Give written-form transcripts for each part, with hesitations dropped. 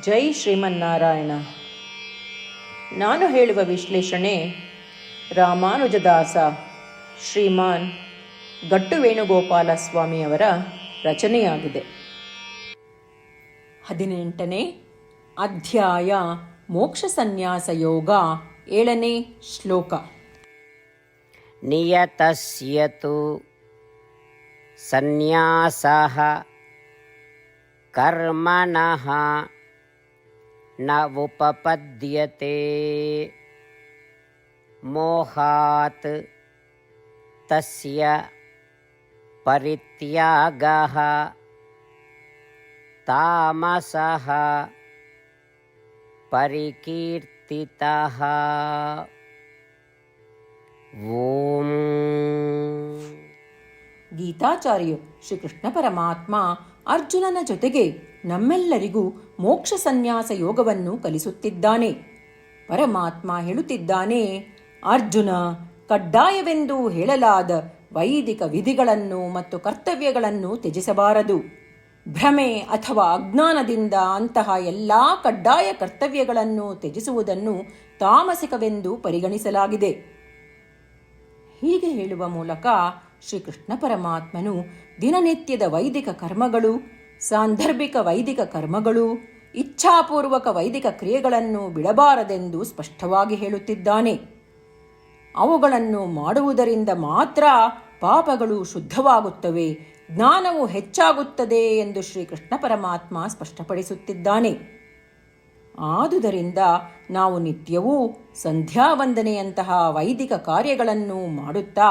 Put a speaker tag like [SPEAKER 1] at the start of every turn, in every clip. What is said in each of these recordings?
[SPEAKER 1] ಜೈ ಶ್ರೀಮನ್ನಾರಾಯಣ. ನಾನು ಹೇಳುವ ವಿಶ್ಲೇಷಣೆ ರಾಮಾನುಜದಾಸ ಶ್ರೀಮಾನ್ ಗಟ್ಟು ವೇಣುಗೋಪಾಲ ಸ್ವಾಮಿಯವರ ರಚನೆಯಾಗಿದೆ. 18ನೇ ಅಧ್ಯಾಯ ಮೋಕ್ಷ ಸನ್ಯಾಸ ಯೋಗ, 7ನೇ ಶ್ಲೋಕ.
[SPEAKER 2] ನಿಯತಸ್ಯತು ಸನ್ಯಾಸಃ ಕರ್ಮಣಃ ನ ಉಪಪದ್ಯತೆ ಮೋಹಾತ್ ತಸ್ಯ ಪರಿತ್ಯಾಗಃ ತಾಮಸಃ ಪರಿಕೀರ್ತಿತಃ. ಓಂ.
[SPEAKER 1] ಗೀತಾಚಾರ್ಯು ಶ್ರೀಕೃಷ್ಣ ಪರಮಾತ್ಮ ಅರ್ಜುನನ ಜೊತೆಗೆ ನಮ್ಮೆಲ್ಲರಿಗೂ ಮೋಕ್ಷ ಸನ್ಯಾಸ ಯೋಗವನ್ನು ಕಲಿಸುತ್ತಿದ್ದಾನೆ. ಪರಮಾತ್ಮ ಹೇಳುತ್ತಿದ್ದಾನೆ, ಅರ್ಜುನ, ಕಡ್ಡಾಯವೆಂದು ಹೇಳಲಾದ ವೈದಿಕ ವಿಧಿಗಳನ್ನು ಮತ್ತು ಕರ್ತವ್ಯಗಳನ್ನು ತ್ಯಜಿಸಬಾರದು. ಭ್ರಮೆ ಅಥವಾ ಅಜ್ಞಾನದಿಂದ ಅಂತಹ ಎಲ್ಲ ಕಡ್ಡಾಯ ಕರ್ತವ್ಯಗಳನ್ನು ತ್ಯಜಿಸುವುದನ್ನು ತಾಮಸಿಕವೆಂದು ಪರಿಗಣಿಸಲಾಗಿದೆ. ಹೀಗೆ ಹೇಳುವ ಮೂಲಕ ಶ್ರೀಕೃಷ್ಣ ಪರಮಾತ್ಮನು ದಿನನಿತ್ಯದ ವೈದಿಕ ಕರ್ಮಗಳು, ಸಾಂದರ್ಭಿಕ ವೈದಿಕ ಕರ್ಮಗಳು, ಇಚ್ಛಾಪೂರ್ವಕ ವೈದಿಕ ಕ್ರಿಯೆಗಳನ್ನು ಬಿಡಬಾರದೆಂದು ಸ್ಪಷ್ಟವಾಗಿ ಹೇಳುತ್ತಿದ್ದಾನೆ. ಅವುಗಳನ್ನು ಮಾಡುವುದರಿಂದ ಮಾತ್ರ ಪಾಪಗಳು ಶುದ್ಧವಾಗುತ್ತವೆ, ಜ್ಞಾನವು ಹೆಚ್ಚಾಗುತ್ತದೆ ಎಂದು ಶ್ರೀಕೃಷ್ಣ ಪರಮಾತ್ಮ ಸ್ಪಷ್ಟಪಡಿಸುತ್ತಿದ್ದಾನೆ. ಆದುದರಿಂದ ನಾವು ನಿತ್ಯವೂ ಸಂಧ್ಯಾವಂದನೆಯಂತಹ ವೈದಿಕ ಕಾರ್ಯಗಳನ್ನು ಮಾಡುತ್ತಾ,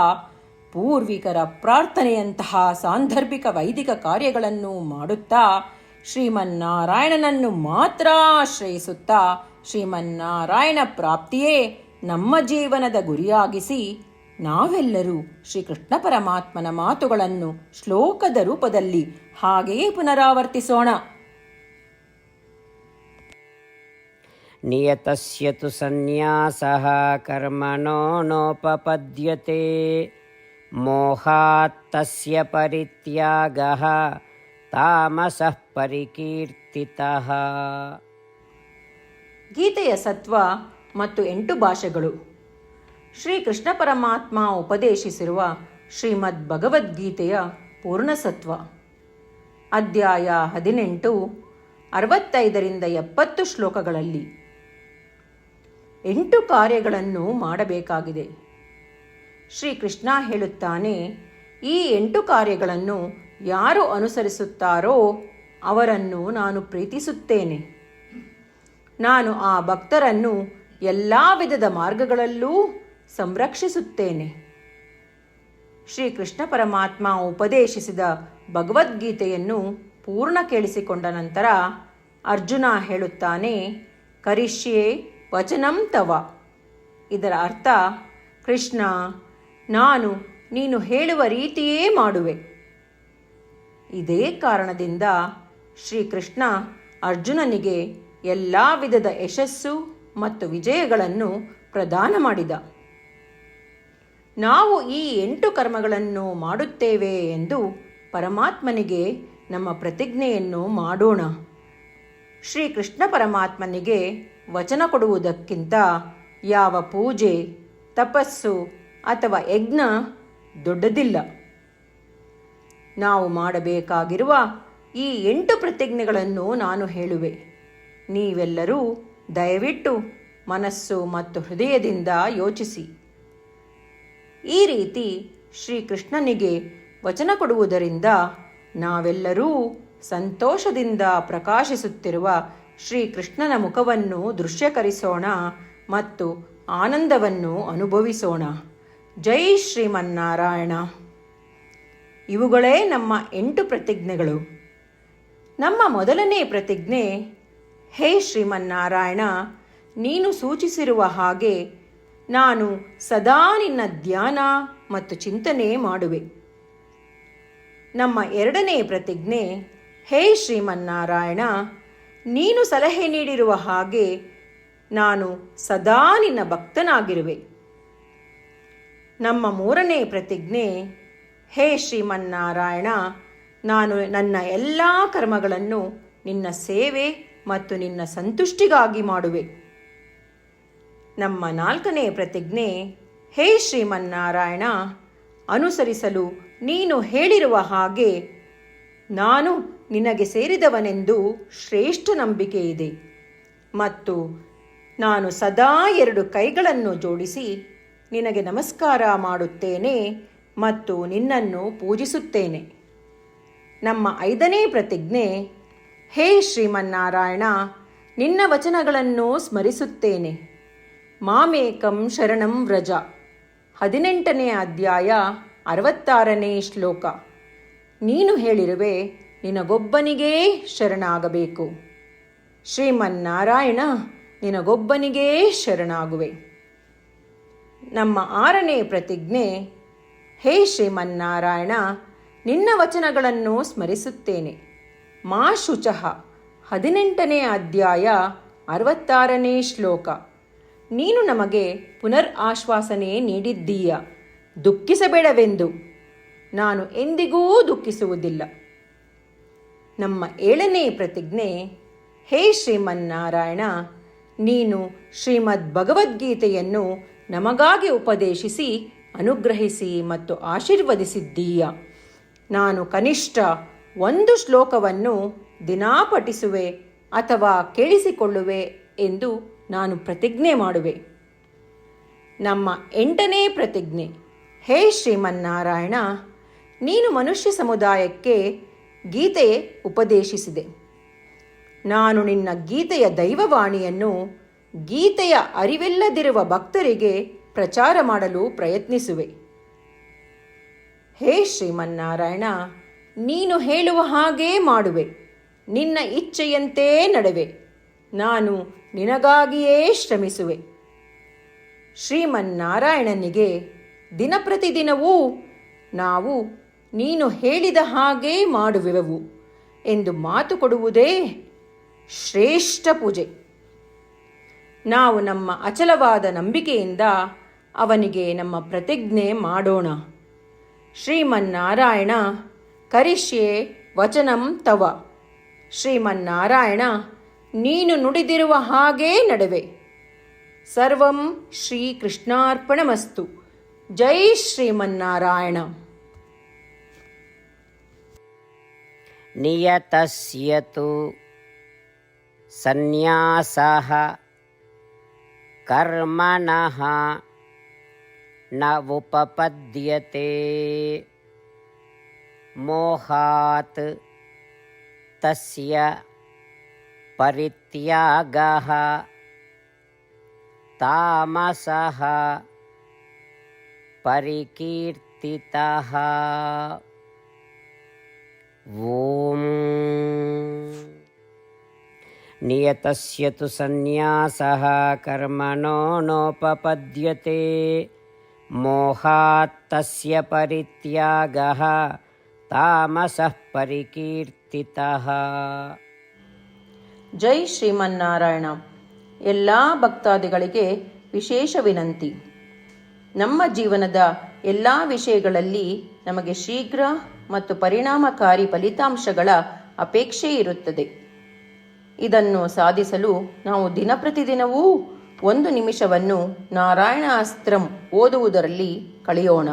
[SPEAKER 1] ಪೂರ್ವಿಕರ ಪ್ರಾರ್ಥನೆಯಂತಹ ಸಾಂದರ್ಭಿಕ ವೈದಿಕ ಕಾರ್ಯಗಳನ್ನು ಮಾಡುತ್ತಾ, ಶ್ರೀಮನ್ನಾರಾಯಣನನ್ನು ಮಾತ್ರ ಆಶ್ರಯಿಸುತ್ತಾ, ಶ್ರೀಮನ್ನಾರಾಯಣ ಪ್ರಾಪ್ತಿಯೇ ನಮ್ಮ ಜೀವನದ ಗುರಿಯಾಗಿಸಿ ನಾವೆಲ್ಲರೂ ಶ್ರೀಕೃಷ್ಣ ಪರಮಾತ್ಮನ ಮಾತುಗಳನ್ನು ಶ್ಲೋಕದ ರೂಪದಲ್ಲಿ ಹಾಗೆಯೇ ಪುನರಾವರ್ತಿಸೋಣ.
[SPEAKER 2] ನಿಯತಸ್ಯತು ಸನ್ಯಾಸಃ ಕರ್ಮಣೋ ನೋಪಪದ್ಯತೆ ಮೋಹಾತ್ ತಸ್ಯ ಪರಿತ್ಯಾಗಃ ತಾಮಸಃ ಪರಿಕೀರ್ತಿತಃ.
[SPEAKER 1] ಗೀತೆಯ ಸತ್ವ ಮತ್ತು 8 ಭಾಷೆಗಳು. ಶ್ರೀಕೃಷ್ಣ ಪರಮಾತ್ಮ ಉಪದೇಶಿಸಿರುವ ಶ್ರೀಮದ್ ಭಗವದ್ಗೀತೆಯ ಪೂರ್ಣಸತ್ವ. ಅಧ್ಯಾಯ 18, 65ರಿಂದ 70 ಶ್ಲೋಕಗಳಲ್ಲಿ 8 ಕಾರ್ಯಗಳನ್ನು ಮಾಡಬೇಕಾಗಿದೆ. ಶ್ರೀಕೃಷ್ಣ ಹೇಳುತ್ತಾನೆ, ಈ 8 ಕಾರ್ಯಗಳನ್ನು ಯಾರು ಅನುಸರಿಸುತ್ತಾರೋ ಅವರನ್ನು ನಾನು ಪ್ರೀತಿಸುತ್ತೇನೆ. ನಾನು ಆ ಭಕ್ತರನ್ನು ಎಲ್ಲ ವಿಧದ ಮಾರ್ಗಗಳಲ್ಲೂ ಸಂರಕ್ಷಿಸುತ್ತೇನೆ. ಶ್ರೀಕೃಷ್ಣ ಪರಮಾತ್ಮ ಉಪದೇಶಿಸಿದ ಭಗವದ್ಗೀತೆಯನ್ನು ಪೂರ್ಣ ಕೇಳಿಸಿಕೊಂಡ ನಂತರ ಅರ್ಜುನ ಹೇಳುತ್ತಾನೆ, ಕರಿಷ್ಯೆ ವಚನಂ ತವ. ಇದರ ಅರ್ಥ, ಕೃಷ್ಣ, ನಾನು ನೀನು ಹೇಳುವ ರೀತಿಯೇ ಮಾಡುವೆ. ಇದೇ ಕಾರಣದಿಂದ ಶ್ರೀಕೃಷ್ಣ ಅರ್ಜುನನಿಗೆ ಎಲ್ಲ ವಿಧದ ಯಶಸ್ಸು ಮತ್ತು ವಿಜಯಗಳನ್ನು ಪ್ರದಾನ ಮಾಡಿದ. ನಾವು ಈ 8 ಕರ್ಮಗಳನ್ನು ಮಾಡುತ್ತೇವೆ ಎಂದು ಪರಮಾತ್ಮನಿಗೆ ನಮ್ಮ ಪ್ರತಿಜ್ಞೆಯನ್ನು ಮಾಡೋಣ. ಶ್ರೀಕೃಷ್ಣ ಪರಮಾತ್ಮನಿಗೆ ವಚನ ಕೊಡುವುದಕ್ಕಿಂತ ಯಾವ ಪೂಜೆ, ತಪಸ್ಸು ಅಥವಾ ಯಜ್ಞ ದೊಡ್ಡದಿಲ್ಲ. ನಾವು ಮಾಡಬೇಕಾಗಿರುವ ಈ 8 ಪ್ರತಿಜ್ಞೆಗಳನ್ನು ನಾನು ಹೇಳುವೆ. ನೀವೆಲ್ಲರೂ ದಯವಿಟ್ಟು ಮನಸ್ಸು ಮತ್ತು ಹೃದಯದಿಂದ ಯೋಚಿಸಿ. ಈ ರೀತಿ ಶ್ರೀಕೃಷ್ಣನಿಗೆ ವಚನ ಕೊಡುವುದರಿಂದ ನಾವೆಲ್ಲರೂ ಸಂತೋಷದಿಂದ ಪ್ರಕಾಶಿಸುತ್ತಿರುವ ಶ್ರೀಕೃಷ್ಣನ ಮುಖವನ್ನು ದೃಶ್ಯಕರಿಸೋಣ ಮತ್ತು ಆನಂದವನ್ನು ಅನುಭವಿಸೋಣ. ಜೈ ಶ್ರೀಮನ್ನಾರಾಯಣ. ಇವುಗಳೇ ನಮ್ಮ 8 ಪ್ರತಿಜ್ಞೆಗಳು. ನಮ್ಮ ಮೊದಲನೇ ಪ್ರತಿಜ್ಞೆ, ಹೇ ಶ್ರೀಮನ್ನಾರಾಯಣ, ನೀನು ಸೂಚಿಸಿರುವ ಹಾಗೆ ನಾನು ಸದಾ ನಿನ್ನ ಧ್ಯಾನ ಮತ್ತು ಚಿಂತನೆ ಮಾಡುವೆ. ನಮ್ಮ 2ನೇ ಪ್ರತಿಜ್ಞೆ, ಹೇ ಶ್ರೀಮನ್ನಾರಾಯಣ, ನೀನು ಸಲಹೆ ನೀಡಿರುವ ಹಾಗೆ ನಾನು ಸದಾ ನಿನ್ನ ಭಕ್ತನಾಗಿರುವೆ. ನಮ್ಮ 3ನೇ ಪ್ರತಿಜ್ಞೆ, ಹೇ ಶ್ರೀಮನ್ನಾರಾಯಣ, ನಾನು ನನ್ನ ಎಲ್ಲ ಕರ್ಮಗಳನ್ನು ನಿನ್ನ ಸೇವೆ ಮತ್ತು ನಿನ್ನ ಸಂತುಷ್ಟಿಗಾಗಿ ಮಾಡುವೆ. ನಮ್ಮ 4ನೇ ಪ್ರತಿಜ್ಞೆ, ಹೇ ಶ್ರೀಮನ್ನಾರಾಯಣ, ಅನುಸರಿಸಲು ನೀನು ಹೇಳಿರುವ ಹಾಗೆ ನಾನು ನಿನಗೆ ಸೇರಿದವನೆಂದು ಶ್ರೇಷ್ಠ ನಂಬಿಕೆ ಇದೆ ಮತ್ತು ನಾನು ಸದಾ 2 ಕೈಗಳನ್ನು ಜೋಡಿಸಿ ನಿನಗೆ ನಮಸ್ಕಾರ ಮಾಡುತ್ತೇನೆ ಮತ್ತು ನಿನ್ನನ್ನು ಪೂಜಿಸುತ್ತೇನೆ. ನಮ್ಮ 5ನೇ ಪ್ರತಿಜ್ಞೆ, ಹೇ ಶ್ರೀಮನ್ನಾರಾಯಣ, ನಿನ್ನ ವಚನಗಳನ್ನು ಸ್ಮರಿಸುತ್ತೇನೆ. ಮಾಮೇಕಂ ಶರಣಂ ವ್ರಜ, 18ನೇ ಅಧ್ಯಾಯ 66ನೇ ಶ್ಲೋಕ. ನೀನು ಹೇಳಿರುವೆ, ನಿನಗೊಬ್ಬನಿಗೇ ಶರಣಾಗಬೇಕು. ಶ್ರೀಮನ್ನಾರಾಯಣ, ನಿನಗೊಬ್ಬನಿಗೇ ಶರಣಾಗುವೆ. ನಮ್ಮ 6ನೇ ಪ್ರತಿಜ್ಞೆ, ಹೇ ಶ್ರೀಮನ್ನಾರಾಯಣ, ನಿನ್ನ ವಚನಗಳನ್ನು ಸ್ಮರಿಸುತ್ತೇನೆ. ಮಾ ಶುಚಃ, 18ನೇ ಅಧ್ಯಾಯ 66ನೇ ಶ್ಲೋಕ. ನೀನು ನಮಗೆ ಪುನರ್ ಆಶ್ವಾಸನೆ ನೀಡಿದ್ದೀಯ, ದುಃಖಿಸಬೇಡವೆಂದು. ನಾನು ಎಂದಿಗೂ ದುಃಖಿಸುವುದಿಲ್ಲ. ನಮ್ಮ 7ನೇ ಪ್ರತಿಜ್ಞೆ, ಹೇ ಶ್ರೀಮನ್ನಾರಾಯಣ, ನೀನು ಶ್ರೀಮದ್ ಭಗವದ್ಗೀತೆಯನ್ನು ನಮಗಾಗಿ ಉಪದೇಶಿಸಿ ಅನುಗ್ರಹಿಸಿ ಮತ್ತು ಆಶೀರ್ವದಿಸಿದ್ದೀಯ. ನಾನು ಕನಿಷ್ಠ 1 ಶ್ಲೋಕವನ್ನು ದಿನಾ ಪಠಿಸುವೆ ಅಥವಾ ಕೇಳಿಸಿಕೊಳ್ಳುವೆ ಎಂದು ನಾನು ಪ್ರತಿಜ್ಞೆ ಮಾಡುವೆ. ನಮ್ಮ 8ನೇ ಪ್ರತಿಜ್ಞೆ, ಹೇ ಶ್ರೀಮನ್ನಾರಾಯಣ, ನೀನು ಮನುಷ್ಯ ಸಮುದಾಯಕ್ಕೆ ಗೀತೆ ಉಪದೇಶಿಸಿದೆ. ನಾನು ನಿನ್ನ ಗೀತೆಯ ದೈವವಾಣಿಯನ್ನು ಗೀತೆಯ ಅರಿವಿಲ್ಲದಿರುವ ಭಕ್ತರಿಗೆ ಪ್ರಚಾರ ಮಾಡಲು ಪ್ರಯತ್ನಿಸುವೆ. ಹೇ ಶ್ರೀಮನ್ನಾರಾಯಣ, ನೀನು ಹೇಳುವ ಹಾಗೇ ಮಾಡುವೆ. ನಿನ್ನ ಇಚ್ಛೆಯಂತೆ ನಡೆವೆ. ನಾನು ನಿನಗಾಗಿಯೇ ಶ್ರಮಿಸುವೆ. ಶ್ರೀಮನ್ನಾರಾಯಣನಿಗೆ ದಿನಪ್ರತಿದಿನವೂ ನಾವು ನೀನು ಹೇಳಿದ ಹಾಗೇ ಮಾಡುವೆವು ಎಂದು ಮಾತು ಕೊಡುವುದೇ ಶ್ರೇಷ್ಠ ಪೂಜೆ. ನಾವು ನಮ್ಮ ಅಚಲವಾದ ನಂಬಿಕೆಯಿಂದ ಅವನಿಗೆ ನಮ್ಮ ಪ್ರತಿಜ್ಞೆ ಮಾಡೋಣ. ಶ್ರೀಮನ್ನಾರಾಯಣ, ಕರಿಷ್ಯೆ ವಚನಂ ತವ. ಶ್ರೀಮನ್ನಾರಾಯಣ, ನೀನು ನುಡಿದಿರುವ ಹಾಗೇ ನಡೆವೆ. ಸರ್ವಂ ಶ್ರೀಕೃಷ್ಣಾರ್ಪಣಮಸ್ತು. ಜೈ ಶ್ರೀಮನ್ನಾರಾಯಣ.
[SPEAKER 2] ನಿಯತಸ್ಯ ತು ಸನ್ಯಾಸಃ ಕರ್ಮಣಃ ನ ಉಪಪದ್ಯತೆ ಮೋಹಾತ್ ತಸ್ಯ ಪರಿತ್ಯಾಗಃ ತಾಮಸಃ ಪರಿಕೀರ್ತಿತಃ. ಓಂ ನಿಯತಸ್ಯ ತು ಸನ್ಯಾಸಃ ಕರ್ಮಣೋ ನೋಪಪದ್ಯತೆ ಮೋಹಾತ್ ತಸ್ಯ ಪರಿತ್ಯಾಗಃ ತಾಮಸಃ ಪರಿಕೀರ್ತಿತಃ.
[SPEAKER 1] ಜೈ ಶ್ರೀಮನ್ನಾರಾಯಣ. ಎಲ್ಲ ಭಕ್ತಾದಿಗಳಿಗೆ ವಿಶೇಷ ವಿನಂತಿ. ನಮ್ಮ ಜೀವನದ ಎಲ್ಲ ವಿಷಯಗಳಲ್ಲಿ ನಮಗೆ ಶೀಘ್ರ ಮತ್ತು ಪರಿಣಾಮಕಾರಿ ಫಲಿತಾಂಶಗಳ ಅಪೇಕ್ಷೆ ಇರುತ್ತದೆ. ಇದನ್ನು ಸಾಧಿಸಲು ನಾವು ದಿನಪ್ರತಿದಿನವೂ 1 ನಿಮಿಷವನ್ನು ನಾರಾಯಣ ಅಸ್ತ್ರಂ ಓದುವುದರಲ್ಲಿ ಕಳೆಯೋಣ.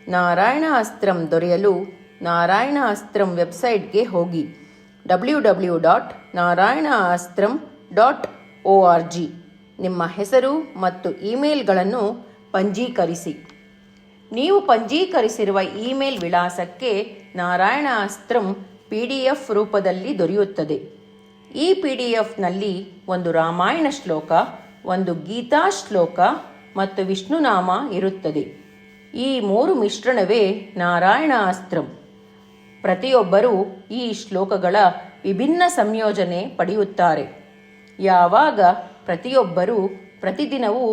[SPEAKER 1] ನಾರಾಯಣ ಅಸ್ತ್ರಂ ದೊರೆಯಲು ನಾರಾಯಣ ಅಸ್ತ್ರಂ ವೆಬ್ಸೈಟ್ಗೆ ಹೋಗಿ www.narayanaastram.org. ನಿಮ್ಮ ಹೆಸರು ಮತ್ತು ಇಮೇಲ್ಗಳನ್ನು ಪಂಜೀಕರಿಸಿ. ನೀವು ಪಂಜೀಕರಿಸಿರುವ ಇಮೇಲ್ ವಿಳಾಸಕ್ಕೆ ನಾರಾಯಣ ಅಸ್ತ್ರಂ PDF ರೂಪದಲ್ಲಿ ದೊರೆಯುತ್ತದೆ. ಈ PDFನಲ್ಲಿ 1 ರಾಮಾಯಣ ಶ್ಲೋಕ, 1 ಗೀತಾ ಶ್ಲೋಕ ಮತ್ತು ವಿಷ್ಣುನಾಮ ಇರುತ್ತದೆ. ಈ 3 ಮಿಶ್ರಣವೇ ನಾರಾಯಣ ಅಸ್ತ್ರಂ. ಪ್ರತಿಯೊಬ್ಬರೂ ಈ ಶ್ಲೋಕಗಳ ವಿಭಿನ್ನ ಸಂಯೋಜನೆ ಪಡೆಯುತ್ತಾರೆ. ಯಾವಾಗ ಪ್ರತಿಯೊಬ್ಬರೂ ಪ್ರತಿದಿನವೂ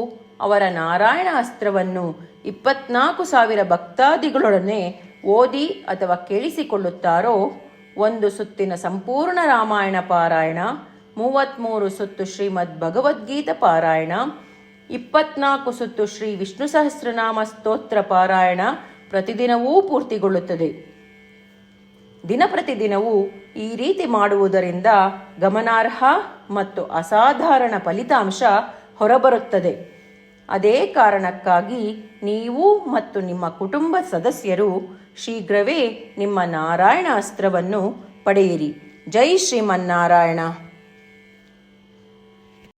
[SPEAKER 1] ಅವರ ನಾರಾಯಣ ಅಸ್ತ್ರವನ್ನು 24,000 ಭಕ್ತಾದಿಗಳೊಡನೆ ಓದಿ ಅಥವಾ ಕೇಳಿಸಿಕೊಳ್ಳುತ್ತಾರೋ, 1 ಸುತ್ತಿನ ಸಂಪೂರ್ಣ ರಾಮಾಯಣ ಪಾರಾಯಣ, 33 ಸುತ್ತು ಶ್ರೀಮದ್ ಭಗವದ್ಗೀತಾ ಪಾರಾಯಣ, 24 ಸುತ್ತು ಶ್ರೀ ವಿಷ್ಣು ಸಹಸ್ರನಾಮ ಸ್ತೋತ್ರ ಪಾರಾಯಣ ಪ್ರತಿದಿನವೂ ಪೂರ್ತಿಗೊಳ್ಳುತ್ತದೆ. ದಿನಪ್ರತಿದಿನವೂ ಈ ರೀತಿ ಮಾಡುವುದರಿಂದ ಗಮನಾರ್ಹ ಮತ್ತು ಅಸಾಧಾರಣ ಫಲಿತಾಂಶ ಹೊರಬರುತ್ತದೆ. ಅದೇ ಕಾರಣಕ್ಕಾಗಿ ನೀವು ಮತ್ತು ನಿಮ್ಮ ಕುಟುಂಬ ಸದಸ್ಯರು ಶೀಘ್ರವೇ ನಿಮ್ಮ ನಾರಾಯಣ ಅಸ್ತ್ರವನ್ನು ಪಡೆಯಿರಿ. ಜೈ ಶ್ರೀಮನ್ನಾರಾಯಣ.